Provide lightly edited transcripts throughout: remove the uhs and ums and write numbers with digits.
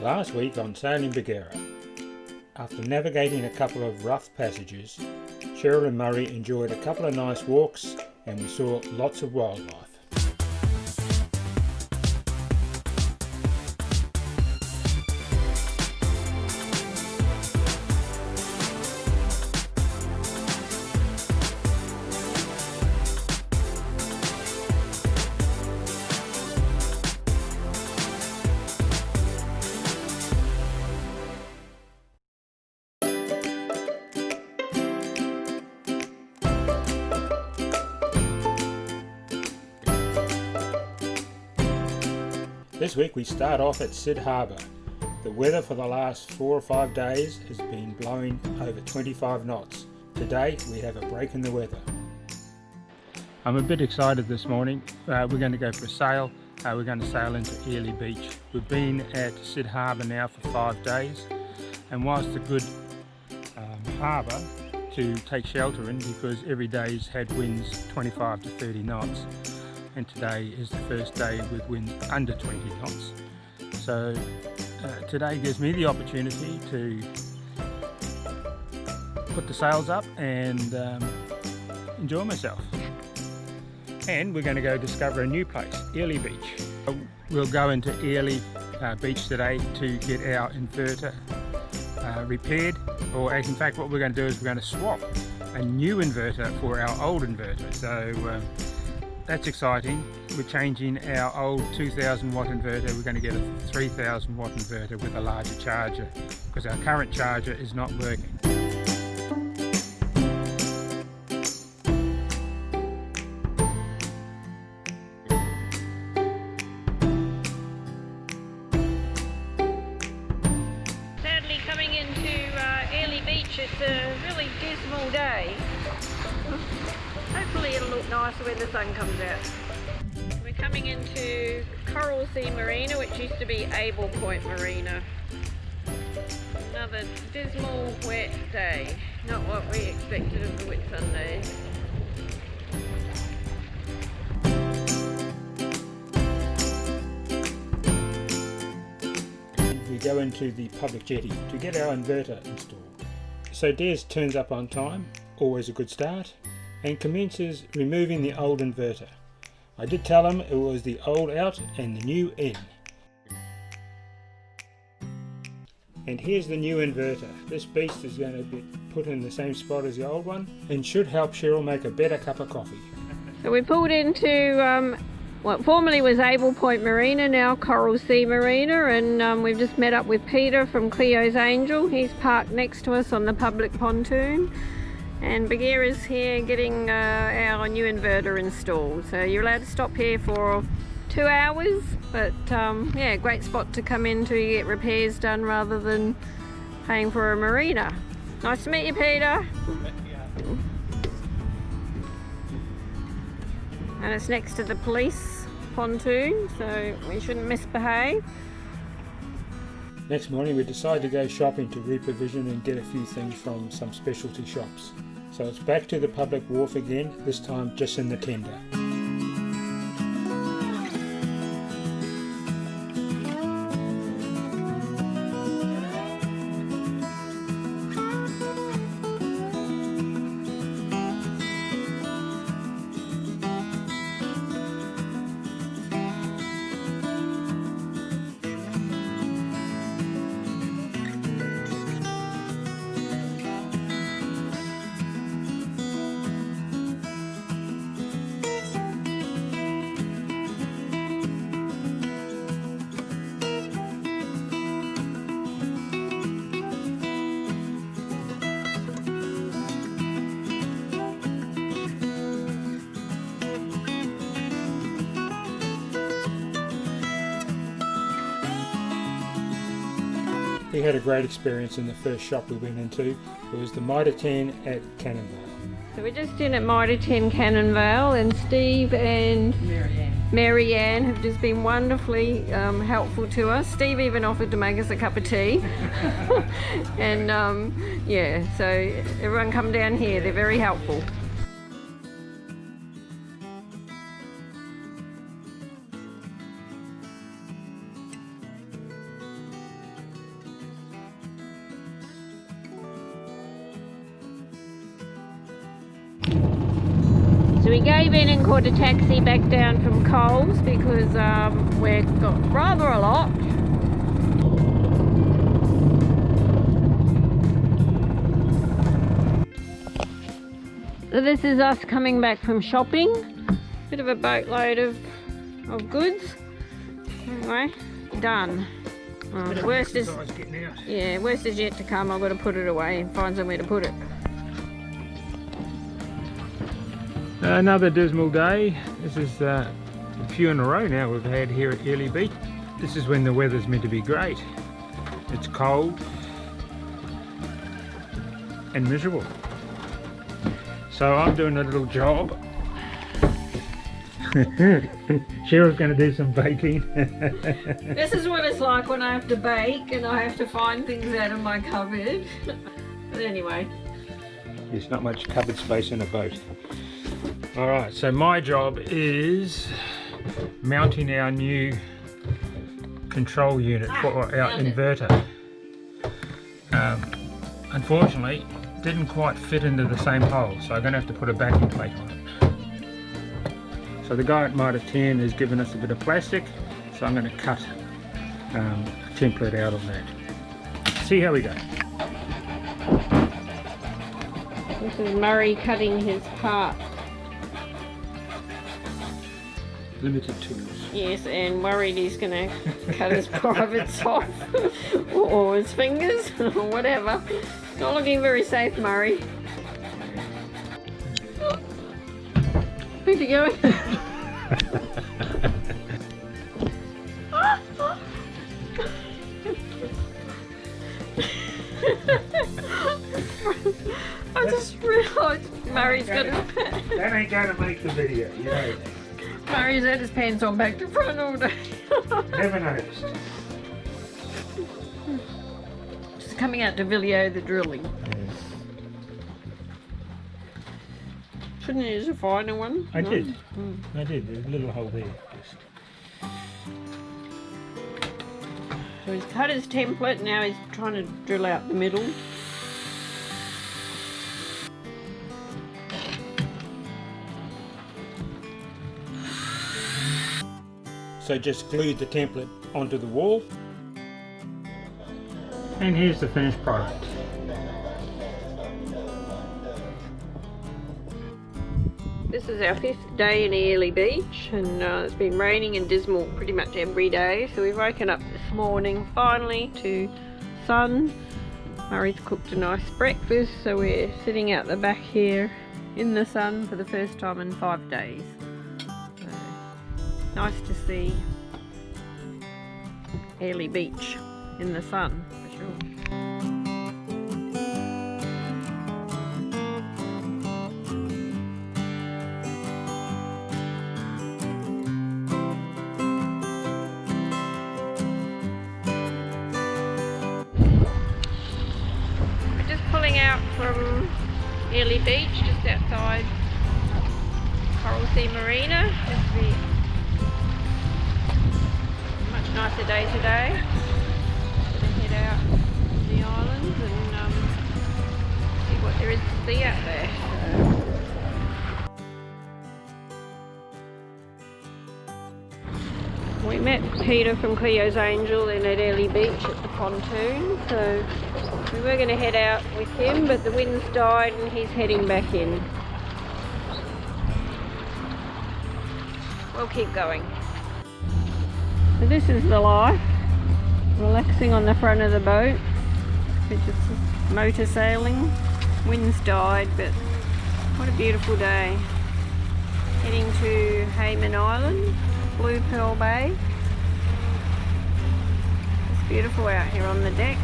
Last week on sailing Bagheera, after navigating a couple of rough passages, Cheryl and Murray enjoyed a couple of nice walks and we saw lots of wildlife. This week we start off at Cid Harbour. The weather for the last 4 or 5 days has been blowing over 25 knots. Today we have a break in the weather. I'm a bit excited this morning. We're going to go for a sail. We're going to sail into Airlie Beach. We've been at Cid Harbour now for 5 days, and whilst a good harbour to take shelter in because every day's had winds 25 to 30 knots. And today is the first day with winds under 20 knots. So today gives me the opportunity to put the sails up and enjoy myself. And we're going to go discover a new place, Airlie Beach. We'll go into Airlie Beach today to get our inverter repaired, or in fact what we're going to do is we're going to swap a new inverter for our old inverter. So that's exciting. We're changing our old 2000 watt inverter. We're going to get a 3000 watt inverter with a larger charger because our current charger is not working. Sadly, coming into Airlie Beach, it's a really dismal day. Hopefully it'll look nicer when the sun comes out. We're coming into Coral Sea Marina, which used to be Able Point Marina. Another dismal wet day. Not what we expected of the Whitsunday. We go into the public jetty to get our inverter installed. So Des turns up on time, always a good start, and commences removing the old inverter. I did tell him it was the old out and the new in. And here's the new inverter. This beast is going to be put in the same spot as the old one and should help Cheryl make a better cup of coffee. So we pulled into what formerly was Able Point Marina, now Coral Sea Marina, and we've just met up with Peter from Cleo's Angel. He's parked next to us on the public pontoon. And Bagheera's here getting our new inverter installed. So you're allowed to stop here for 2 hours, but yeah, great spot to come in to get repairs done rather than paying for a marina. Nice to meet you, Peter. And it's next to the police pontoon, so we shouldn't misbehave. Next morning we decide to go shopping to reprovision and get a few things from some specialty shops. So it's back to the public wharf again, this time just in the tender. We had a great experience in the first shop we went into. It was the Mitre 10 at Cannonvale. So we're just in at Mitre 10 Cannonvale, and Steve and Marianne have just been wonderfully helpful to us. Steve even offered to make us a cup of tea. And yeah, so everyone come down here, they're very helpful. we gave in and caught a taxi back down from Coles because we've got rather a lot. So this is us coming back from shopping. Bit of a boatload of goods. Anyway, done. Worst is yet to come. I've got to put it away and find somewhere to put it. Another dismal day. This is a few in a row now we've had here at Airlie Beach. This is when the weather's meant to be great. It's cold and miserable. So I'm doing a little job. Cheryl's going to do some baking. This is what it's like when I have to bake and I have to find things out of my cupboard. But anyway. There's not much cupboard space in a boat. Alright, so my job is mounting our new control unit for our inverter. Unfortunately, didn't quite fit into the same hole, so I'm going to have to put a backing plate on it. So the guy at Mitre 10 has given us a bit of plastic, so I'm going to cut a template out on that. See how we go. This is Murray cutting his part. Limited tools. Yes, and worried he's going to cut his privates off or his fingers or whatever. Not looking very safe, Murray. Where'd you go? I just realised Murray's got his pants. That ain't going to make the video, you know. Murray's had his pants on back to front all day. Never noticed. Just coming out to video the drilling. Yes. Shouldn't you use a finer one? I did. I did. There's a little hole there. Just. So he's cut his template, now he's trying to drill out the middle. So just glued the template onto the wall. And here's the finished product. This is our 5th day in Airlie Beach, and it's been raining and dismal pretty much every day, so we've woken up this morning finally to sun. Murray's cooked a nice breakfast, so we're sitting out the back here in the sun for the first time in 5 days. Nice to see Airlie Beach in the sun, for sure. We're just pulling out from Airlie Beach, just outside Coral Sea Marina. Nicer day today. Gonna head out to the islands and see what there is to see out there. We met Peter from Cleo's Angel in at Airlie Beach at the pontoon, so we were going to head out with him, but the wind's died and he's heading back in. We'll keep going. So this is the life, relaxing on the front of the boat. We're just motor sailing. Wind's died, but what a beautiful day. Heading to Hayman Island, Blue Pearl Bay. It's beautiful out here on the deck.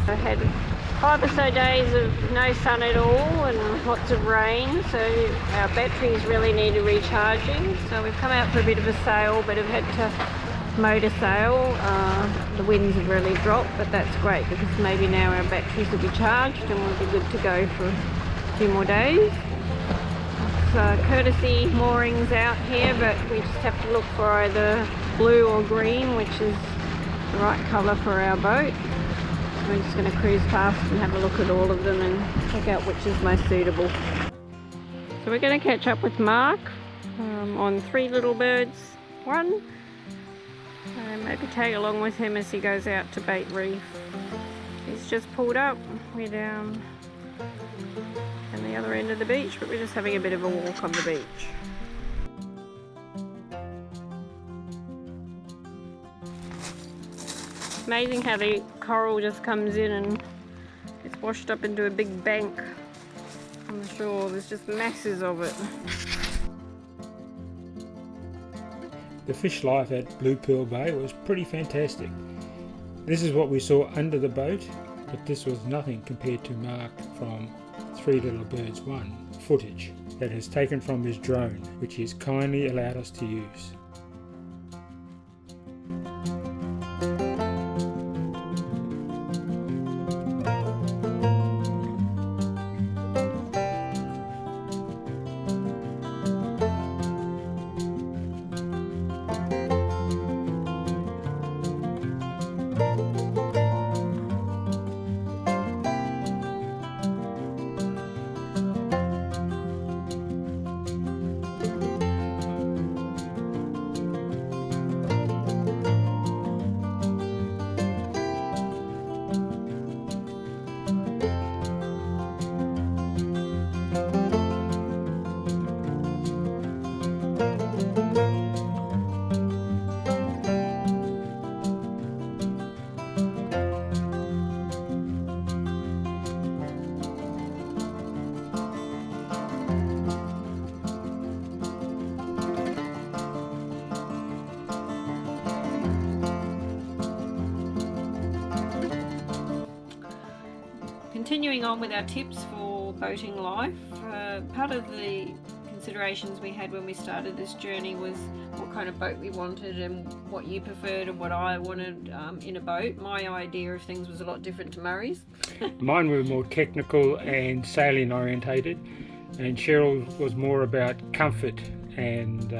I had 5 or so days of no sun at all and lots of rain, so our batteries really need recharging. So we've come out for a bit of a sail, but have had to motor sail. The winds have really dropped, but that's great because maybe now our batteries will be charged and we'll be good to go for a few more days. It's courtesy moorings out here, but we just have to look for either blue or green, which is the right colour for our boat. We're just going to cruise past and have a look at all of them and check out which is most suitable. So we're going to catch up with Mark on Three Little Birds 1, and maybe tag along with him as he goes out to Bait Reef. He's just pulled up. We're down at the other end of the beach, but we're just having a bit of a walk on the beach. Amazing how the coral just comes in and it's washed up into a big bank on the shore. There's just masses of it. The fish life at Blue Pearl Bay was pretty fantastic. This is what we saw under the boat, but this was nothing compared to Mark from Three Little Birds 1 footage that is taken from his drone, which he has kindly allowed us to use. Continuing on with our tips for boating life, part of the considerations we had when we started this journey was what kind of boat we wanted and what you preferred and what I wanted in a boat. My idea of things was a lot different to Murray's. Mine were more technical and sailing orientated, and Cheryl was more about comfort and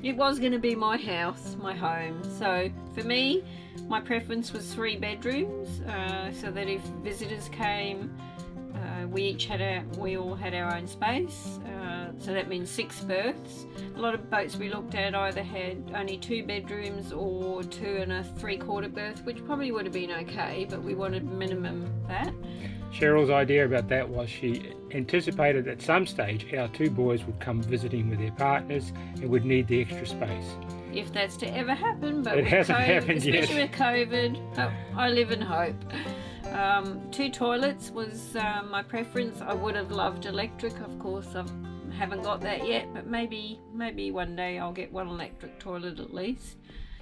it was going to be my house, my home. So for me, my preference was 3 bedrooms, so that if visitors came, we all had our own space. So that means 6 berths. A lot of boats we looked at either had only 2 bedrooms or 2 3/4 berth, which probably would have been okay, but we wanted minimum that. Cheryl's idea about that was she anticipated at some stage our 2 boys would come visiting with their partners and would need the extra space. If that's to ever happen, but it hasn't happened yet. Especially with COVID, I live in hope. 2 toilets was my preference. I would have loved electric, of course. I haven't got that yet, but maybe one day I'll get 1 electric toilet at least.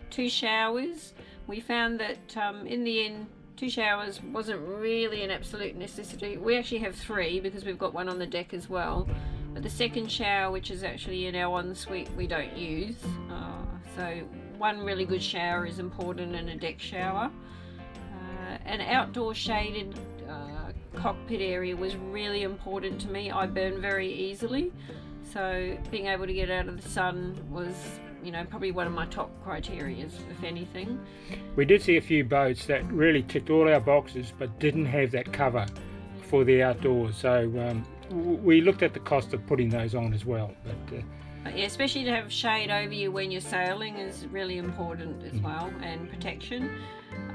2 showers. We found that in the end, 2 showers wasn't really an absolute necessity. We actually have 3 because we've got one on the deck as well. But the second shower, which is actually in our ensuite, we don't use. So 1 really good shower is important, and a deck shower. An outdoor shaded cockpit area was really important to me. I burn very easily, so being able to get out of the sun was, probably one of my top criteria, if anything. We did see a few boats that really ticked all our boxes but didn't have that cover for the outdoors, so we looked at the cost of putting those on as well. But yeah, especially to have shade over you when you're sailing is really important as well, and protection.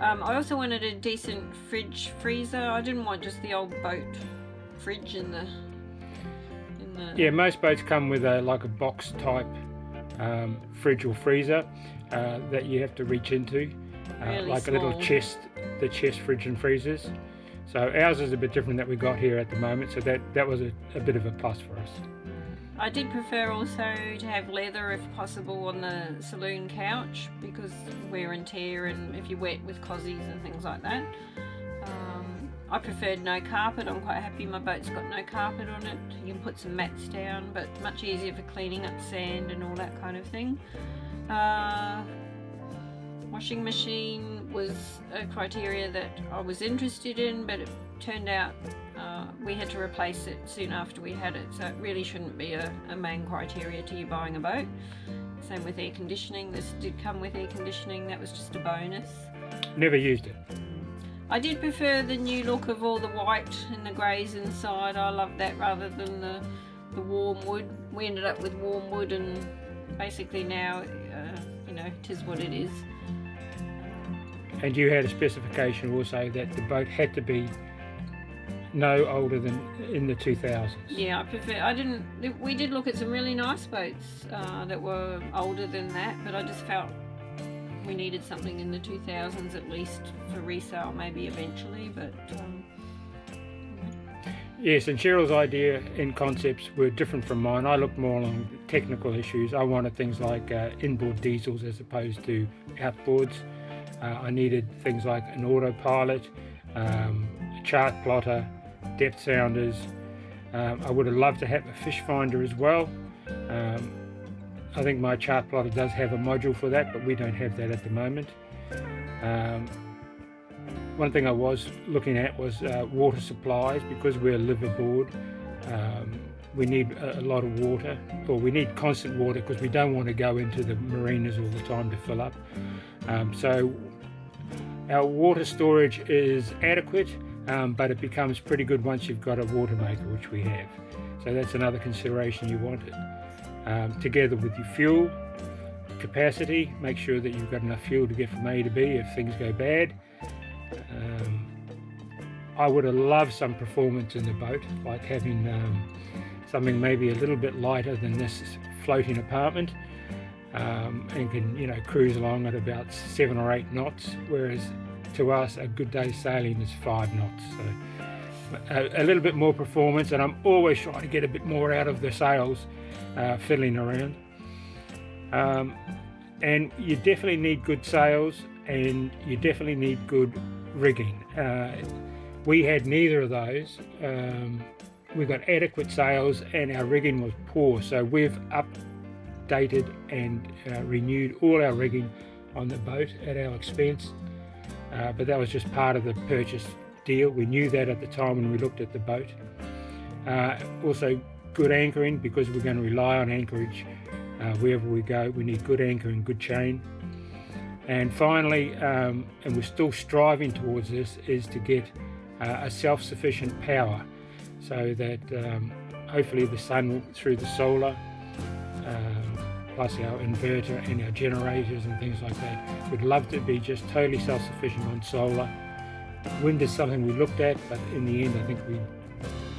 I also wanted a decent fridge freezer. I didn't want just the old boat fridge in the Yeah, most boats come with a box type fridge or freezer that you have to reach into, really like small. A little chest, the chest fridge and freezers. So ours is a bit different that we got here at the moment, so that was a bit of a plus for us. I did prefer also to have leather if possible on the saloon couch, because wear and tear and if you're wet with cozzies and things like that. I preferred no carpet. I'm quite happy my boat's got no carpet on it. You can put some mats down, but much easier for cleaning up sand and all that kind of thing. Washing machine was a criteria that I was interested in, but it turned out we had to replace it soon after we had it, so it really shouldn't be a main criteria to you buying a boat. Same with air conditioning. This did come with air conditioning. That was just a bonus. Never used it. I did prefer the new look of all the white and the greys inside. I love that rather than the the warm wood. We ended up with warm wood, and basically now, it is what it is. And you had a specification also that the boat had to be no older than in the 2000s. Yeah, we did look at some really nice boats that were older than that, but I just felt we needed something in the 2000s at least for resale, maybe eventually, but... Yes, and Cheryl's idea and concepts were different from mine. I looked more along technical issues. I wanted things like inboard diesels as opposed to outboards. I needed things like an autopilot, a chart plotter, depth sounders. I would have loved to have a fish finder as well. I think my chart plotter does have a module for that, but we don't have that at the moment. One thing I was looking at was water supplies. Because we're liveaboard, we need a lot of water, or we need constant water because we don't want to go into the marinas all the time to fill up. So our water storage is adequate, but it becomes pretty good once you've got a water maker, which we have. So that's another consideration you wanted. Together with your fuel capacity, make sure that you've got enough fuel to get from A to B if things go bad. I would have loved some performance in the boat, like having something maybe a little bit lighter than this floating apartment, and can cruise along at about 7 or 8 knots, whereas to us a good day's sailing is 5 knots. So a little bit more performance, and I'm always trying to get a bit more out of the sails fiddling around. And you definitely need good sails, and you definitely need good rigging. We had neither of those. We got adequate sails and our rigging was poor, so we've updated and renewed all our rigging on the boat at our expense, but that was just part of the purchase deal. We knew that at the time when we looked at the boat. Also good anchoring, because we're going to rely on anchorage wherever we go. We need good anchor and good chain. And finally, and we're still striving towards this, is to get a self-sufficient power, so that hopefully the sun will, through the solar, plus our inverter and our generators and things like that. We'd love to be just totally self-sufficient on solar. Wind is something we looked at, but in the end I think we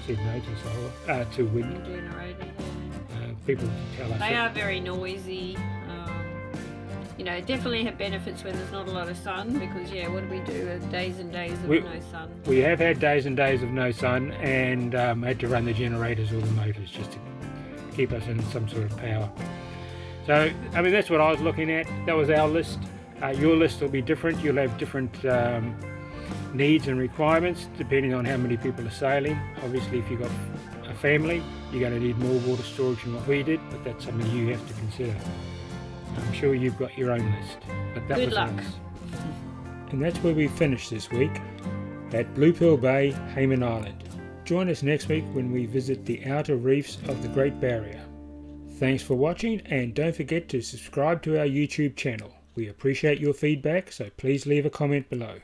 said no to solar, to wind. Generator, yeah. People tell us they are very noisy. Definitely have benefits when there's not a lot of sun, because what do we do? Days and days of no sun. We have had days and days of no sun, and had to run the generators or the motors just to keep us in some sort of power. So, that's what I was looking at. That was our list. Your list will be different. You'll have different needs and requirements depending on how many people are sailing. Obviously, if you've got a family, you're going to need more water storage than what we did, but that's something you have to consider. I'm sure you've got your own list, but that Good was luck. ours. And that's where we finished this week at Blue Pearl Bay, Hayman Island. Join us next week when we visit the outer reefs of the Great Barrier. Thanks for watching, and don't forget to subscribe to our YouTube channel. We appreciate your feedback, so please leave a comment below.